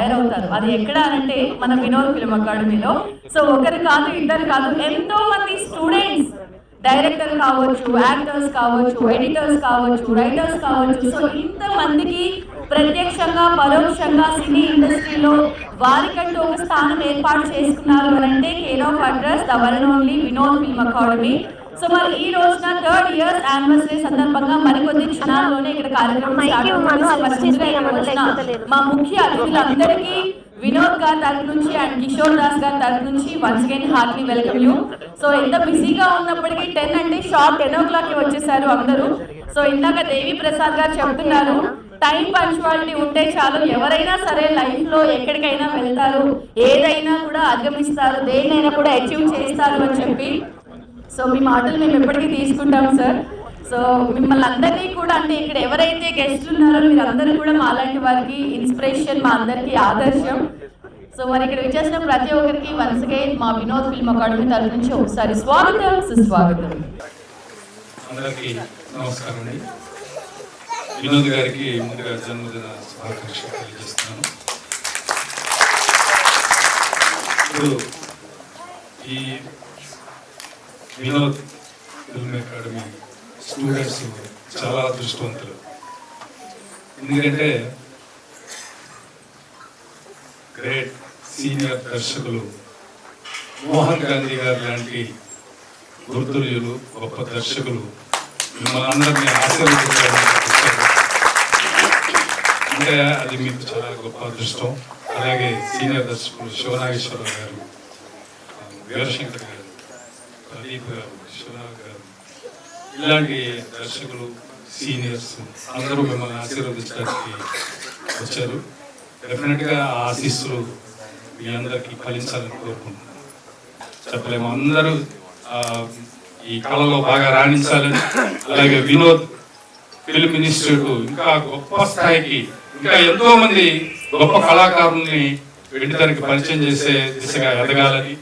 తయారవుతారు. అది ఎక్కడ అంటే మన వినోద్ ఫిల్మ్ అకాడమీలో. సో ఒకరు కాదు, ఇద్దరు కాదు, ఎంతో మంది స్టూడెంట్స్, డైరెక్టర్ కావచ్చు, యాక్టర్స్ కావచ్చు, ఎడిటర్స్ కావచ్చు, రైటర్స్ కావచ్చు. సో ఇంతమందికి ప్రత్యక్షంగా పరోక్షంగా సినీ ఇండస్ట్రీలో వారికంటూ ఒక స్థానం ఏర్పాటు చేసుకున్నారు అని అంటే care of address the one and only Vinod film academy. So మరి ఈ రోజున 3rd ఇయర్ యానివర్సరీ సందర్భంగా మరికొద్ది క్షణాల్లోనే ఇక్కడ కార్యక్రమం స్టార్ట్ అవుతుంది. మా ముఖ్య అతిథులందరికీ వినోద్ గారి తరఫు నుంచి అండ్ కిషోర్ దాస్ గారి తరఫు నుంచి once again heartily welcome you. So ఇంత బిజీగా ఉన్నప్పటికీ 10 అంటే షార్ప్ 10 o'clock వచ్చేసారు అందరూ. సో ఇందాక దేవి ప్రసాద్ గారు చెప్తున్నారు, టైం పంచువాలిటీ ఉంటే చాలు, ఎవరైనా సరే లైఫ్లో ఎక్కడికైనా వెళ్తారు, ఏదైనా కూడా అధిగమిస్తారు, దేన్నైనా కూడా అచీవ్ చేస్తారు అని చెప్పి. సో మీ మాటలు మేము ఎప్పటికీ తీసుకుంటాం సార్. సో మిమ్మల్ని అందరినీ కూడా అంటే ఇక్కడ ఎవరైతే గెస్ట్లు ఉన్నారో మీరందరూ కూడా మా లాంటి వారికి ఇన్స్పిరేషన్, మా అందరికీ ఆదర్శం. సో మరి ఇక్కడ విచ్చేసిన ప్రతి ఒక్కరికి వన్స్ అగైన్ మా వినోద్ ఫిల్మ్ అకాడమీ తరఫు నుంచి ఒకసారి స్వాగతం, సుస్వాగతం. అందరికీ నమస్కారం అండి. వినోద్ గారికి ముందుగా జన్మదిన శుభాకాంక్షలు తెలియజేస్తున్నాను. ఇప్పుడు ఈ వినోద్ ఫిల్మ్ అకాడమీ స్టూడెంట్స్ చాలా అదృష్టవంతులు. ఎందుకంటే గ్రేట్ సీనియర్ దర్శకులు మోహన్ గాంధీ గారు లాంటి గుర్తులు, గొప్ప దర్శకులు మిమ్మల్ని అందరినీ ఆశీర్వదించడానికి అంటే అది మీకు చాలా గొప్ప అదృష్టం. అలాగే సీనియర్ దర్శకులు శివనాగేశ్వరరావు గారు, వీరశంకర్ గారు, ప్రదీప్ గారు, శివనాగ్ గారు, ఇలాంటి దర్శకులు సీనియర్స్ అందరూ మిమ్మల్ని ఆశీర్వదించడానికి వచ్చారు. డెఫినెట్గా ఆ ఆశీస్సులు మీ అందరికీ ఫలించాలని కోరుకుంటున్నాను. చెప్పలేము, అందరూ ఈ కళలో బాగా రాణించాలని, అలాగే వినోద్ ఫిల్మ్ ఇన్స్టిట్యూట్ ఇంకా గొప్ప స్థాయికి, ఇంకా ఎంతో మంది గొప్ప కళాకారుల్ని వెంటడానికి పరిచయం చేసే దిశగా ఎదగాలని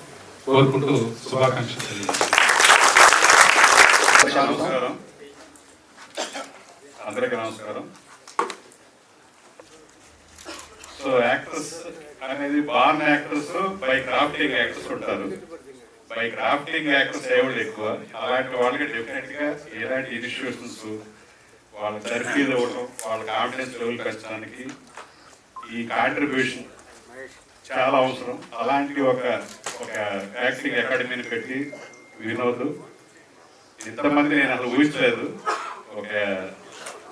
కోరుకుంటూ శుభాకాంక్షలు తెలియజేస్తాను. నమస్కారం, అందరికీ నమస్కారం. సో యాక్టర్స్ అనేది born actors, by crafting actors ఉంటారు. బై క్రాఫ్టింగ్ యాక్టర్స్ ఎవరు ఎక్కువ, అలాంటి వాళ్ళకి డెఫినెట్ గా ఎలాంటి ఇన్స్టిట్యూషన్స్ వాళ్ళ థెరపీలు ఇవ్వడం, వాళ్ళ కాన్ఫిడెన్స్ లెవెల్ పెంచడానికి ఈ కాంట్రిబ్యూషన్ చాలా అవసరం. అలాంటి ఒక యాక్టింగ్ అకాడమీని పెట్టి వినోద్ ఇంతమంది నేను అసలు ఊహించలేదు. ఒక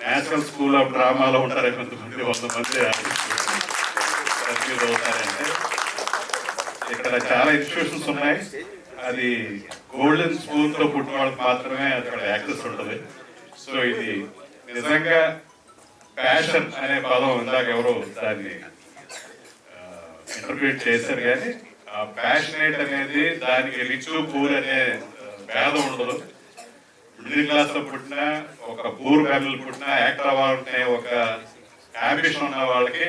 నేషనల్ స్కూల్ ఆఫ్ డ్రామాలో ఉంటారు కొంతమంది, 100 మంది అవుతారంటే. ఇక్కడ చాలా ఇన్స్టిట్యూషన్స్ ఉన్నాయి. అది గోల్డెన్ స్పూన్ తో పుట్టిన వాళ్ళకి మాత్రమే అక్కడ యాక్సెస్ ఉంటుంది. సో ఇది నిజంగా ప్యాషన్ అనే పదం ఇందాక ఎవరో దాన్ని ఇంటర్ప్రిట్ చేశారు, కానీ ఆ ప్యాషనేట్ అనేది దానికి రిచ్ పూర్ అనే భేదం ఉండదు. మిడిల్ క్లాస్ లో పుట్టినా, ఒక పూర్ ఫ్యామిలీ పుట్టినా యాక్టర్ అవ్వాలనే ఒక అంబిషన్ ఉన్న వాళ్ళకి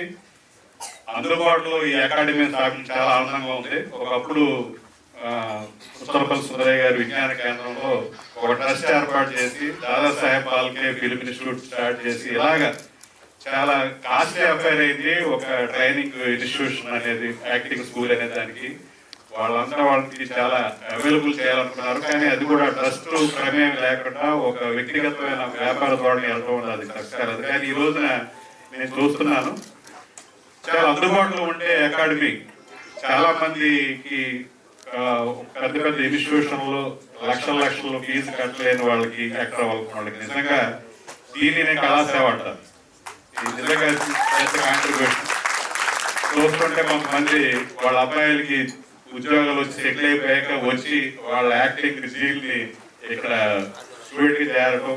అందుబాటులో ఈ అకాడమీ స్థాపించడం చాలా ఆనందంగా ఉంది. ఒకప్పుడు పుస్తకపల్లి సుందరయ్య గారి విజ్ఞాన కేంద్రంలో ఒక ట్రస్ట్ ఏర్పాటు చేసి Dadasaheb Phalke film institute start చేసి ఇలాగా చాలా కాస్ట్లీ అఫైర్ అయింది ఒక ట్రైనింగ్ ఇన్స్టిట్యూషన్ అనేది, యాక్టింగ్ స్కూల్ అనే దానికి. వాళ్ళంతా వాళ్ళకి చాలా అవైలబుల్ చేయాలనుకున్నారు, కానీ అది కూడా ట్రస్ట్ ప్రమేయం లేకుండా ఒక వ్యక్తిగతమైన వ్యాపార ధోరణి వెళ్ళడం ఉన్నది కష్టకాలదు. కానీ ఈ రోజున నేను చూస్తున్నాను, చాలా అందుబాటులో ఉండే అకాడమీ చాలా మందికి పెద్ద పెద్ద ఇన్స్టిట్యూషన్లో లక్షల ఫీజు కట్టలేని వాళ్ళకి, యాక్టర్ అవ్వాల్సిన వాళ్ళకి నిజంగా దీన్ని నేను కళాసేవ అంటాను. ఇది నిజంగా పెద్ద కాంట్రిబ్యూషన్. చూస్తుంటే కొంతమంది వాళ్ళ అబ్బాయిలకి ఉద్యోగాలు వచ్చి సెటిల్ అయిపోయాక వచ్చి వాళ్ళ యాక్టింగ్ జీల్ని ఇక్కడ స్టూడెంట్ కి చేరడం,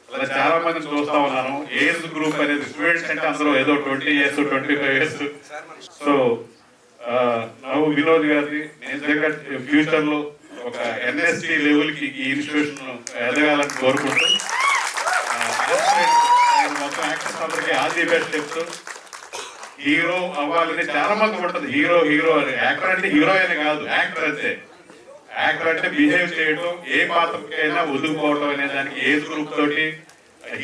అలా చాలా మంది చూస్తా ఉన్నాను. ఏజ్ గ్రూప్ అనేది స్టూడెంట్స్ అంటే అందరూ ఏదో 20 years 25 years. సో నవ్వు వినోద్ గారిని నిజంగా ఫ్యూచర్ లో ఒక ఎన్ఎస్టీ లెవెల్ కి ఈ ఇన్స్టిట్యూషన్ ఎదగాలని కోరుకుంటూ మొత్తం యాక్టర్స్ అందరికీ ఆల్ ది బెస్ట్ చెప్తూ, హీరో అవ్వాలని చాలా మంది ఉంటుంది. హీరో అని, యాక్టర్ అంటే హీరో అని కాదు, యాక్టర్ అంతే. యాక్టర్ అంటే బిహేవ్ చేయడం, ఏ పాత్రకైనా ఒదుగుపోవడం అనే దానికి ఏజ్ గ్రూప్ తోటి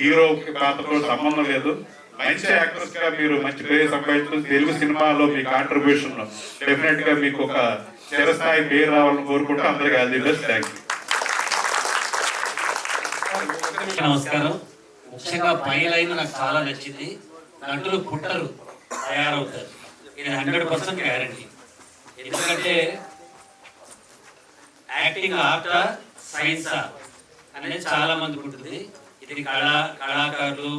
హీరో పాత్రతో సంబంధం లేదు. మంచి యాక్టర్స్ గా మీరు మంచి పేరు సంపాదించడం, తెలుగు సినిమాలో మీ కాంట్రిబ్యూషన్ డెఫినెట్ గా మీకు ఒక చిరస్థాయి పేరు రావాలని కోరుకుంటూ అందరికీ all the best. Thank you. నమస్కారం. ముఖ్యంగా పై లైన్ నాకు చాలా నచ్చింది. నటులు పుట్టరు, తయారవుతారు. ఇది 100% గ్యారంటీ. ఎందుకంటే యాక్టింగ్ ఆర్టా సైన్సా అనేది చాలా మందికి ఉంటుంది. ఇది కళాకారులు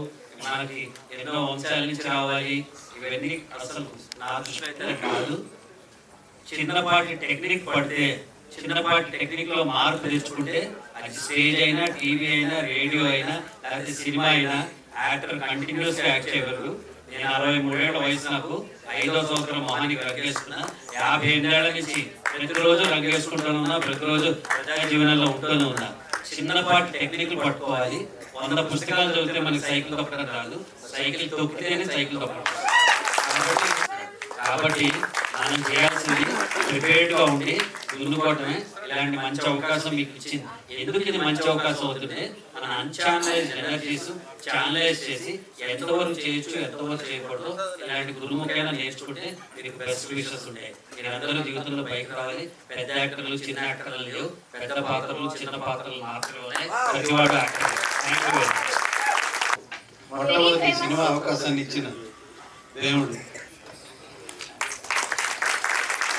మనకి ఎన్నో వంశాల నుంచి రావాలి, ఇవన్నీ అసలు నా దృష్టిలో అయితే కాదు. చిన్నపాటి టెక్నిక్ పడితే, చిన్నపాటి టెక్నిక్ లో మార్పు తెచ్చుకుంటే అది స్టేజ్ అయినా, టీవీ అయినా, రేడియో అయినా, లేకపోతే సినిమా అయినా యాక్టర్ కంటిన్యూస్ గా యాక్ట్ చేయగలరు. నేను 63 ఏళ్ల వయసు, నాకు 5వ సంవత్సరం మొహానికి రంగేస్తున్నా. 58 ఏళ్ల నుంచి ప్రతిరోజు రంగేసుకుంటూనే ఉన్నా, ప్రతిరోజు ప్రజా జీవనంలో ఉంటూనే ఉన్నా. చిన్నపాటి టెక్నిక్లు పట్టుకోవాలి. 100 పుస్తకాలు చదివితే మనకి సైకిల్ తొక్కడం రాదు, సైకిల్ తొక్కితేనే సైకిల్ తొక్కడం. కాబట్టి మనం చేయాల్సింది ప్రిపేర్డ్ గా ఉండి దున్నుకోవటమే. ఇలాంటి మంచి అవకాశం మీకు ఇచ్చింది. ఎందుకు ఇది మంచి అవకాశం అవుతుంది? మన అన్ఛానలైజ్ ఎనర్జీస్ ఛానలైజ్ చేసి ఎంతవరకు చేయొచ్చు, ఎంతవరకు చేయకూడదు, ఇలాంటి గురుముఖైనా నేర్చుకుంటే మీకు బెస్ట్ విషెస్ ఉంటాయి. మీరందరూ జీవితంలో బయటకు రావాలి. పెద్ద యాక్టర్లు, చిన్న యాక్టర్లు లేవు. పెద్ద పాత్రలు, చిన్న పాత్రలు మాత్రమే ఉన్నాయి. ప్రతివాడు యాక్టర్. Thank you. మొట్టమొదటి సినిమా అవకాశాన్ని ఇచ్చిన దేవుడు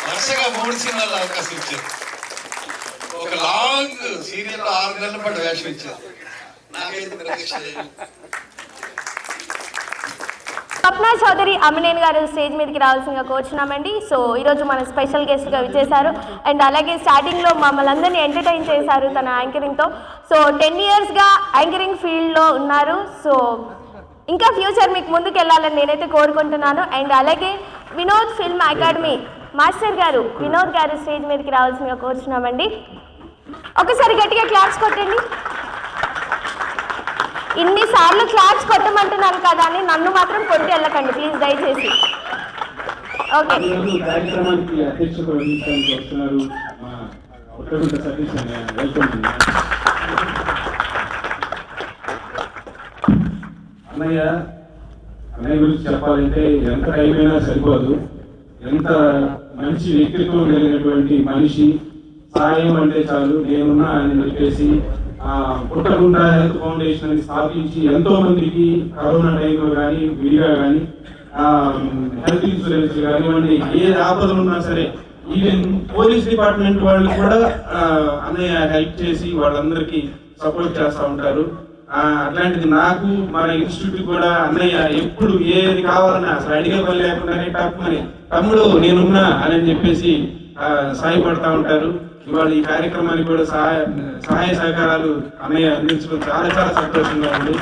వరుసగా 3 సినిమాల్లో అవకాశం ఇచ్చారు. ఒక లాంగ్ సీరియల్ 6 నెలల పాటు వేషం ఇచ్చారు. నాకైతే ప్రత్యక్ష స్వప్న చౌదరి అమ్మినేని గారు స్టేజ్ మీదకి రావాల్సిందిగా కోరుచున్నామండి. సో ఈరోజు మన స్పెషల్ గెస్ట్గా విచ్చేశారు. అండ్ అలాగే స్టార్టింగ్లో మమ్మల్ని అందరినీ ఎంటర్టైన్ చేశారు తన యాంకరింగ్తో. సో 10 ఇయర్స్గా యాంకరింగ్ ఫీల్డ్లో ఉన్నారు. సో ఇంకా ఫ్యూచర్ మీకు ముందుకు వెళ్ళాలని నేనైతే కోరుకుంటున్నాను. అండ్ అలాగే వినోద్ ఫిల్మ్ అకాడమీ మాస్టర్ గారు వినోద్ గారు స్టేజ్ మీదకి రావాల్సిందిగా కోరుచున్నామండి. ఒకసారి గట్టిగా క్లాప్స్ కొట్టండి. ఇన్నిసార్లు క్లాప్స్ కొట్టమంటున్నాను కదా అని నన్ను మాత్రం కొట్టి వెళ్ళకండి ప్లీజ్, దయచేసి. ఓకే. కార్యక్రమానికి అధ్యక్షత వహించడానికి వస్తున్నారు మా ఉత్తరగుంట సతీష్ అనే. వెల్కమ్ అన్నయ్య గురించి చెప్పాలంటే ఎంత టైం అయినా సరిపోదు. ఎంత మంచి వ్యక్తిత్వం కలిగినటువంటి మనిషి. సాయం అంటే చాలు నేనున్నా అని చెప్పేసి పుట్టగుంట హెల్త్ ఫౌండేషన్ అని స్థాపించి ఎంతో మందికి కరోనా టైంలో కానీ, విడిగా కానీ, హెల్త్ ఇన్సూరెన్స్ కానివ్వండి, ఏ ఆపదలు ఉన్నా సరే, ఈవెన్ పోలీస్ డిపార్ట్మెంట్ వాళ్ళు కూడా అన్నయ్య హెల్ప్ చేసి వాళ్ళందరికీ సపోర్ట్ చేస్తూ ఉంటారు. అట్లాంటిది నాకు మన ఇన్స్టిట్యూట్ కూడా అన్నయ్య ఎప్పుడు ఏది కావాలన్నా అసలు అడిగే పని లేకుండానే తప్పమని తమ్ముడు నేనున్నా అని చెప్పేసి సాయపడతా ఉంటారు. ఇవాళ ఈ కార్యక్రమానికి కూడా సహాయ సహకారాలు అన్నయ్య అందించడం చాలా చాలా సంతోషంగా ఉంది.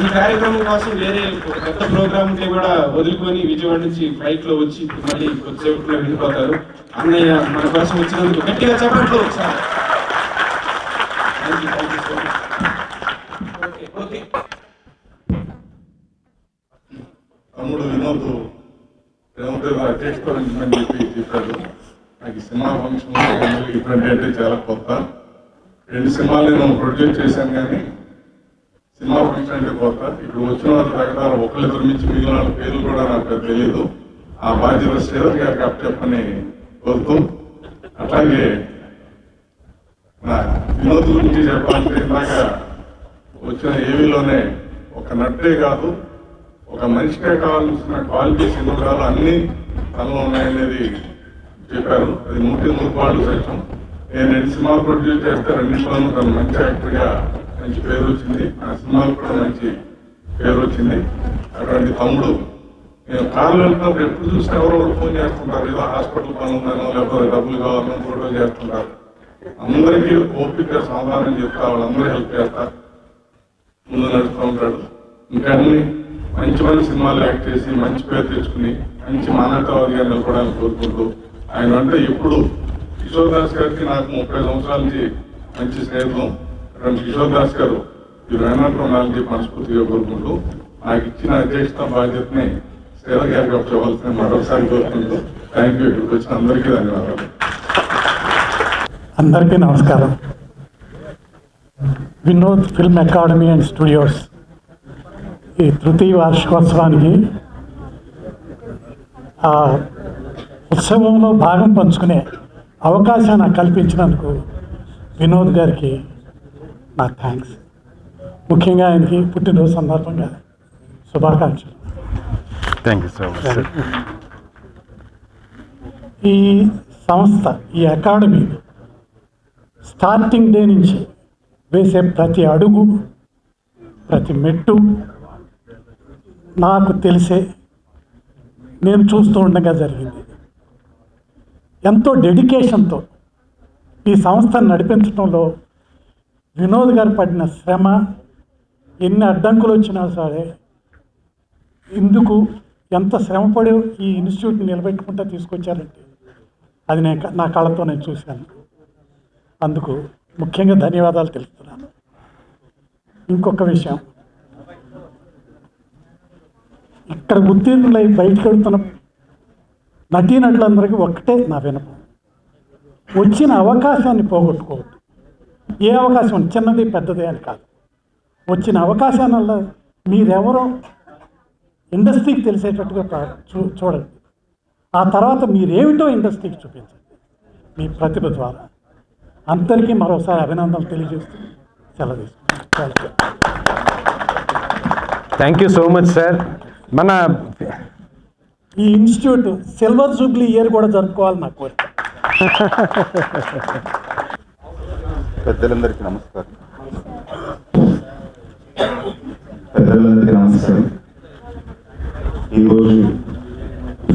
ఈ కార్యక్రమం కోసం వేరే కొత్త ప్రోగ్రామ్ ఉంటే కూడా వదులుకొని విజయవాడ నుంచి ఫ్లైట్ లో వచ్చి మళ్ళీ కొద్దిసేపట్లో వెళ్ళిపోతారు. అన్నయ్య మన కోసం వచ్చినందుకు గట్టిగా చెప్పండి ఒకసారి. తమ్ముడు వినోద్ అధ్యక్షత వహించమని చెప్పారు. నాకు ఈ సినిమా ఫంక్షన్ ఇటువంటి అంటే చాలా కొత్త. 2 సినిమాలు నేను ప్రొడ్యూస్ చేశాను కానీ సినిమా ఫంక్షన్ అంటే కొత్త. ఇప్పుడు వచ్చిన వాళ్ళ ప్రకారం ఒకళ్ళిద్దరు నుంచి మిగిలిన వాళ్ళ పేర్లు కూడా నాకు తెలియదు. ఆ బాధ్యత శ్రీధర్ గారికి అప్పచెప్పని కోరుతూ, అట్లాగే నా వినోద్ గురించి చెప్పాలంటే ఇందాక వచ్చిన ఏవీలోనే ఒక నటే కాదు, ఒక మనిషికే కావాల్సిన క్వాలిటీస్ ఎన్నో కాదు అన్ని తనలో ఉన్నాయనేది చెప్పారు. అది 100% సత్యం. నేను 2 సినిమాలు ప్రొడ్యూస్ చేస్తే 2 తను మంచి యాక్టర్గా మంచి పేరు వచ్చింది. ఆ సినిమాలకు కూడా మంచి పేరు వచ్చింది. అటువంటి తమ్ముడు నేను కార్లు వెళ్తున్నప్పుడు ఎప్పుడు చూస్తే ఎవరో ఫోన్ చేస్తుంటారు, ఏదో హాస్పిటల్ పని ఉందనో లేకపోతే డబ్బులు కావాలనో ఫోటో చేస్తుంటారు. అందరికీ ఓపిక సమాధానం చెప్తా వాళ్ళందరూ హెల్ప్ చేస్తా ముందు నడుస్తూ ఉంటాడు. ఇంకా అన్ని మంచి మంచి సినిమాలు యాక్ట్ చేసి మంచి పేరు తెచ్చుకుని మంచి మానవతావాదిగా నిలబడాలని కోరుకుంటూ, ఆయన అంటే ఎప్పుడు కిషోర్ దాస్ గారికి నాకు 30 సంవత్సరాల నుంచి మంచి స్నేహితులు. కిషోర్ దాస్ గారు ఈ రేనాట్లో ఉండాలని మనస్ఫూర్తిగా కోరుకుంటూ నాకు ఇచ్చిన అధ్యక్షత బాధ్యతని శ్రీధర్ గారికి చెప్పవలసిన మరొకసారి కోరుకుంటూ థ్యాంక్ యూ. ఇక్కడికి వచ్చిన అందరికీ ధన్యవాదాలు. అందరికీ నమస్కారం. Vinod film academy and studios ఈ తృతీయ వార్షికోత్సవానికి ఆ ఉత్సవంలో భాగం పంచుకునే అవకాశాన్ని నాకు కల్పించినందుకు వినోద్ గారికి నా థ్యాంక్స్. ముఖ్యంగా ఆయనకి పుట్టినరోజు సందర్భంగా శుభాకాంక్షలు. Thank you so much. ఈ సంస్థ, ఈ అకాడమీ స్టార్టింగ్ డే నుంచి వేసే ప్రతి అడుగు, ప్రతి మెట్టు నాకు తెలిసే నేను చూస్తూ ఉండగా జరిగింది. ఎంతో డెడికేషన్తో ఈ సంస్థను నడిపించడంలో వినోద్ గారు పడిన శ్రమ, ఎన్ని అడ్డంకులు వచ్చినా సరే ఇందుకు ఎంత శ్రమపడి ఈ ఇన్స్టిట్యూట్ని నిలబెట్టుకుంటూ తీసుకొచ్చారంటే అది నా కళ్ళతో నేను చూశాను. అందుకు ముఖ్యంగా ధన్యవాదాలు తెలుపుతున్నాను. ఇంకొక విషయం, ఇక్కడ ఉత్తీర్ణులై బయటకు వెళ్తున్న నటీనటులందరికీ ఒక్కటే నా వినపం, వచ్చిన అవకాశాన్ని పోగొట్టుకోవద్దు. ఏ అవకాశం, చిన్నది పెద్దది అని కాదు, వచ్చిన అవకాశాలలో మీరెవరో ఇండస్ట్రీకి తెలిసేటట్టుగా చూడండి. ఆ తర్వాత మీరేమిటో ఇండస్ట్రీకి చూపించండి మీ ప్రతిభ ద్వారా. అందరికీ మరోసారి అభినందనలు తెలియజేస్తూ సెలవు తీసుకుంటాను. Thank you so much sir. మన ఈ ఇన్స్టిట్యూట్ సిల్వర్ జూబ్లీ ఇయర్ కూడా జరుపుకోవాలి నా కోరిక. పెద్దలందరికీ నమస్కారం. ఈరోజు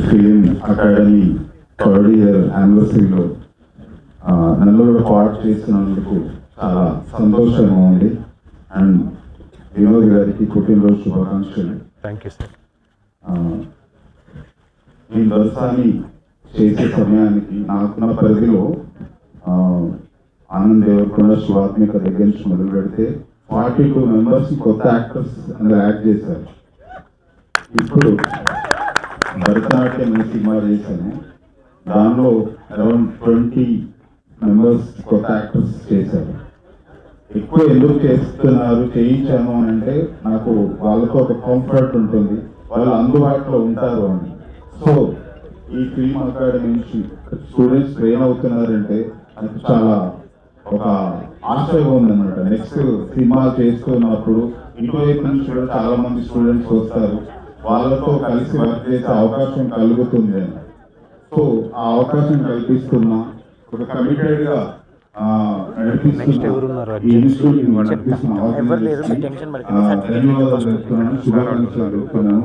ఫిలిం అకాడమీ థర్డ్ ఇయర్ యానివర్సరీలో నన్ను కూడా పార్ట్ చేసినందుకు చాలా సంతోషంగా ఉంది. అండ్ వినోద్ గారికి పుట్టినరోజు శుభాకాంక్షలు. Thank you sir. ఈ దర్శనాన్ని చేసే సమయానికి నాకున్న పరిధిలో ఆనంద్ దేవరకొండ, శివాత్మిక దగ్గర నుంచి మొదలు పెడితే 42 మెంబర్స్ కొత్త యాక్టర్స్ అందులో యాడ్ చేశారు. ఇప్పుడు భరతనాట్యం సినిమా చేశాను, దానిలో అరౌండ్ 20 మెంబర్స్ కొత్త యాక్టర్స్ చేశారు. ఎక్కువ ఎందుకు చేయించాను అని అంటే నాకు వాళ్ళతో ఒక కంఫర్ట్ ఉంటుంది, వాళ్ళు అందుబాటులో ఉంటారు అని. సో ఈ ఫిల్మ్ అకాడమీ నుంచి స్టూడెంట్స్ ట్రైన్ అవుతున్నారంటే అది చాలా ఒక ఆశగా ఉందన్నమాట. నెక్స్ట్ సినిమాలు చేస్తున్నప్పుడు ఇటువైపు నుంచి కూడా చాలా మంది స్టూడెంట్స్ వస్తారు, వాళ్ళతో కలిసి వర్క్ చేసే అవకాశం కలుగుతుంది అని. సో ఆ అవకాశం కల్పిస్తున్నా, ఒక కమిటెడ్ గా నడిపిస్తున్నా ఈ ఇన్స్టిట్యూట్ ధన్యవాదాలు చెప్తున్నాను, శుభాకాంక్షలు చెప్తున్నాను.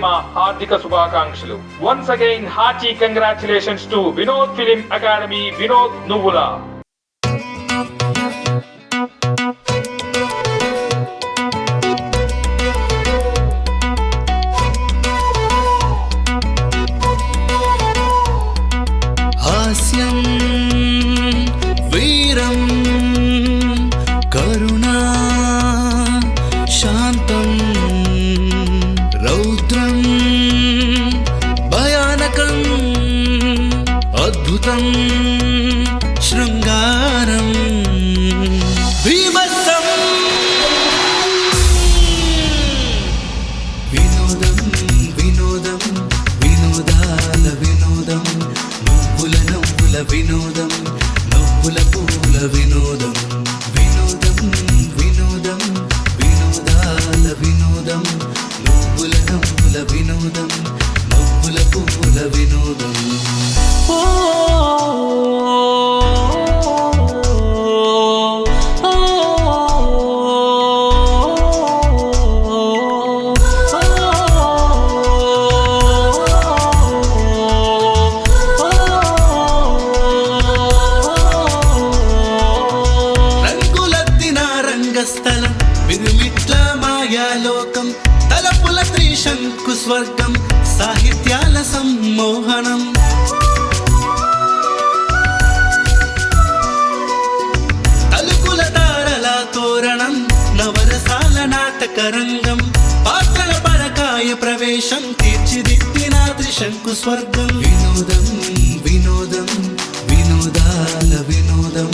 మా హార్దిక శుభాకాంక్షలు. Once again hearty congratulations to Vinod film academy, Vinod నువ్వులా. హాస్యం వీరం కరుణా శాంతం రౌద్రం భయానకం అద్భుతం శృంగారం భీభత్సం వినోదం వినోదం వినోదాల వినోదం నవ్వుల నవ్వుల వినోదం నవ్వుల పూల వినోదం వినోదం వినోదం వినోదాల వినోదం నవ్వుల నవ్వుల వినోదం నవ్వుల పూల వినోదం. రంగులద్దిన రంగస్థలం విరుమిట్ల మాయాలోకం తలపుల త్రిశంకు స్వర్గం సాహిత్యాల సమ్మోహనం తలుపుల తారల తోరణం నవరసాల నాటక రంగం పాత్రల పరకాయ ప్రవేశం తీర్చిదిద్దిన త్రిశంకు స్వర్గం వినోదం వినోదం వినోదాల వినోదం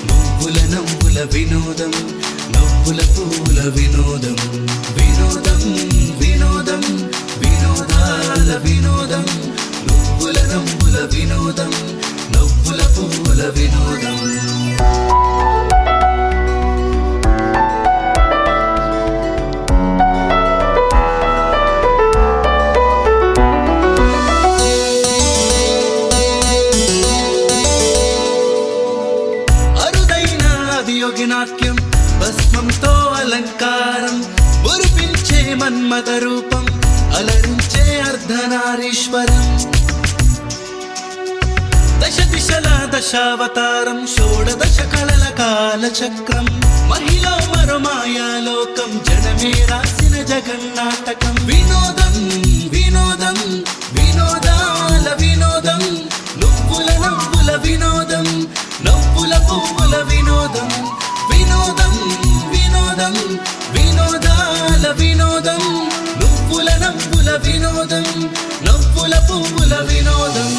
నవ్వుల నవ్వుల వినోదం నవ్వుల పూల వినోదం వినోదం వినోదం వినోదాల వినోదం నవ్వుల నవ్వుల వినోదం నవ్వుల పూల వినోదం. అరుదైన అభియోగినాట్యం భస్మంతో అలంకారం మురిపించే మన్మథ రూపం అలరించే అర్ధనారీశ్వరం దశ దిశల దశావతారం షోడదశ కళల కాలచక్రం మహిళ మరో మాయాలోకం జనమే రాసిన జగన్నాటకం వినోదం వినోదం వినోదాల వినోదం నువ్వుల నవ్వుల వినోదం నవ్వుల పువ్వుల వినోదం వినోదం వినోదం వినోదాల వినోదం నువ్వుల నవ్వుల వినోదం నవ్వుల పువ్వుల వినోదం.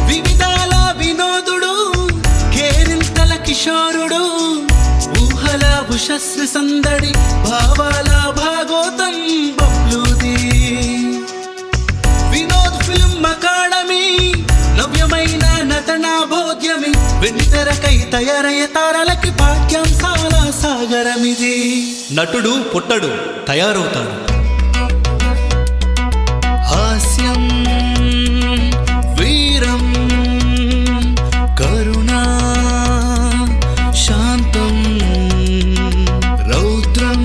వివిధాల వినోదుడు కేరింతల కిషోరుడు ఊహల ఉషశ్రీ సందడి భావాల భాగోతం బబ్లూది వినోద్ ఫిల్మ్ అకాడమీ నవ్యమైన నటనా బోధ్యమి వెండితెరకై తయారయ్యే తారలకి పాఠ్యాంశాల సాగరమిది. నటుడు పుట్టడు తయారవుతాడు. హాస్యం వీరం కరుణా శాంతం రౌద్రం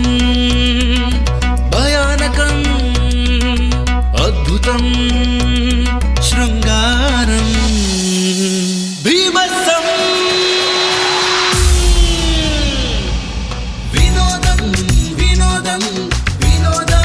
భయానకం అద్భుతం శృంగారం భీభత్సం వినోదం వినోదం వినోదా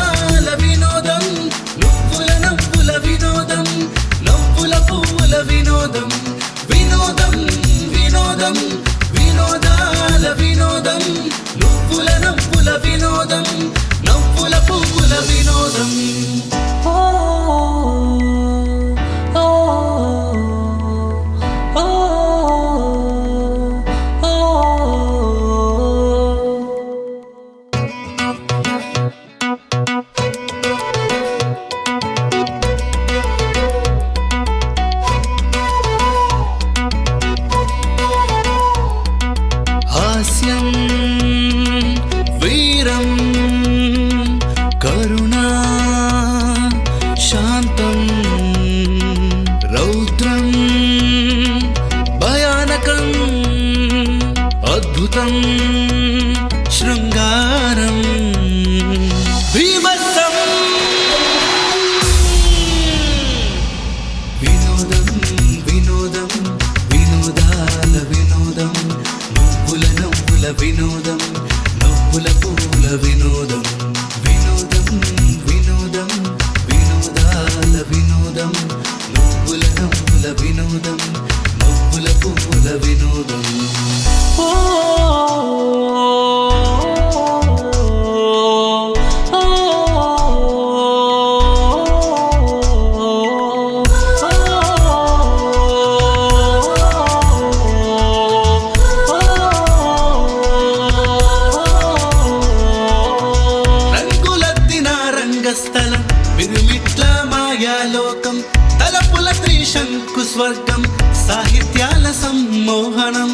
స్వర్గం సాహిత్యాల సమ్మోహనం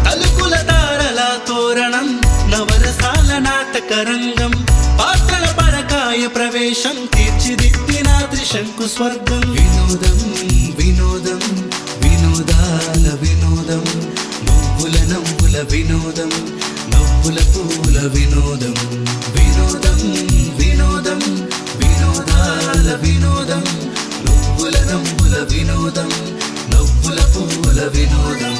తలుకుల తారల తోరణం నవరసాల నాటకరంగం పాత్రల పరకాయ ప్రవేశం తీర్చిదిద్దిన త్రిశంకు స్వర్గం వినోదం వినోదం వినోదాల వినోదం నువ్వుల నవ్వుల వినోదం నవ్వుల పూల వినోదం వినోదం వినోదం వినోదాల వినోదం నువ్వుల నవ్వుల వినోదం నవ్వుల పూల వినోదం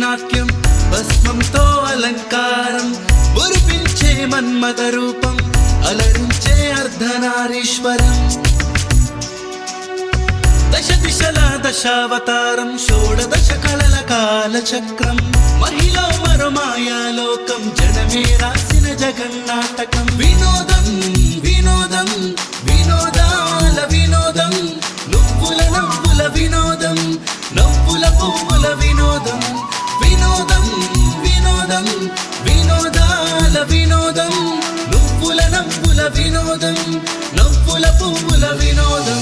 నాట్యం భస్మంతో అలంకారం మురిపించే మన్మథ రూపం అలరించే అర్ధనారీశ్వరం దశ దిశల దశావతారం షోడదశ కళల కాలచక్రం మహిళ మరో మాయాలోకం జనమే రాసిన జగన్నాటకం వినోదం వినోదం వినోదాల వినోదం నువ్వుల నవ్వుల వినోదం నవ్వుల పువ్వుల వినోదం వినోదం వినోదం వినోదాల వినోదం నువ్వుల నవ్వుల వినోదం నవ్వుల పువ్వుల వినోదం